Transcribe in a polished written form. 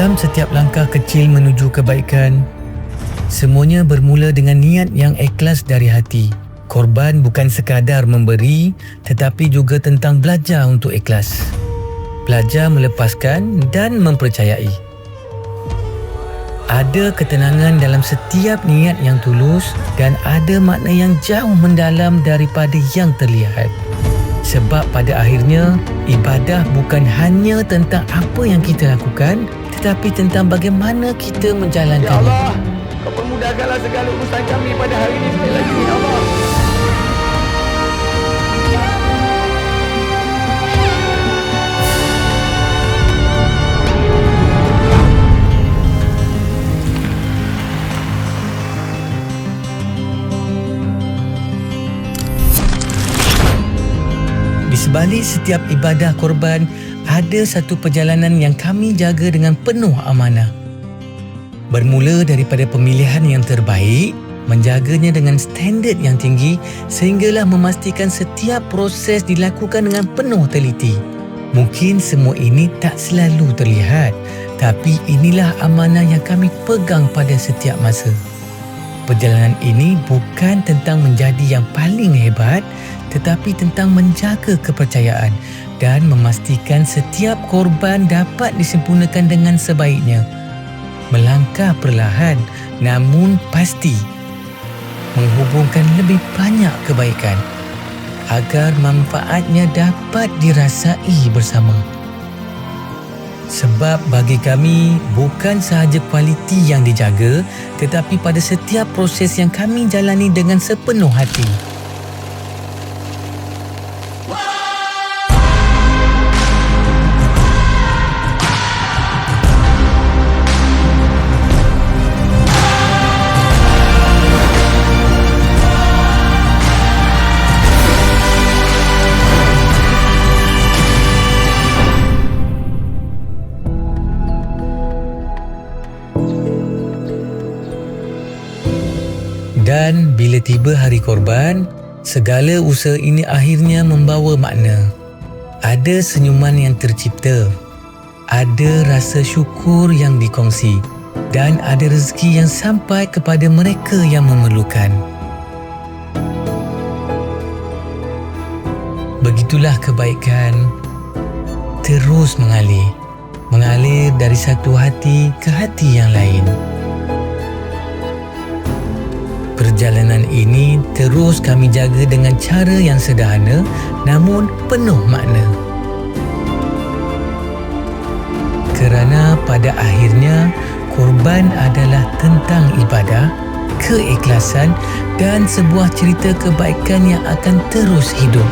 Dalam setiap langkah kecil menuju kebaikan, semuanya bermula dengan niat yang ikhlas dari hati. Korban bukan sekadar memberi, tetapi juga tentang belajar untuk ikhlas. Belajar melepaskan dan mempercayai. Ada ketenangan dalam setiap niat yang tulus dan ada makna yang jauh mendalam daripada yang terlihat. Sebab pada akhirnya, ibadah bukan hanya tentang apa yang kita lakukan, tetapi tentang bagaimana kita menjalankannya. Ya Allah, Kau permudahkanlah segala urusan kami pada hari ini sekali lagi, Ya Allah. Di sebalik setiap ibadah korban, ada satu perjalanan yang kami jaga dengan penuh amanah. Bermula daripada pemilihan yang terbaik, menjaganya dengan standard yang tinggi sehinggalah memastikan setiap proses dilakukan dengan penuh teliti. Mungkin semua ini tak selalu terlihat, tapi inilah amanah yang kami pegang pada setiap masa. Perjalanan ini bukan tentang menjadi yang paling hebat, tetapi tentang menjaga kepercayaan dan memastikan setiap korban dapat disempurnakan dengan sebaiknya. Melangkah perlahan namun pasti, menghubungkan lebih banyak kebaikan agar manfaatnya dapat dirasai bersama. Sebab bagi kami, bukan sahaja kualiti yang dijaga, tetapi pada setiap proses yang kami jalani dengan sepenuh hati. Dan bila tiba hari korban, segala usaha ini akhirnya membawa makna. Ada senyuman yang tercipta, ada rasa syukur yang dikongsi, dan ada rezeki yang sampai kepada mereka yang memerlukan. Begitulah kebaikan terus mengalir dari satu hati ke hati yang lain. Perjalanan ini terus kami jaga dengan cara yang sederhana namun penuh makna. Kerana pada akhirnya, korban adalah tentang ibadah, keikhlasan dan sebuah cerita kebaikan yang akan terus hidup.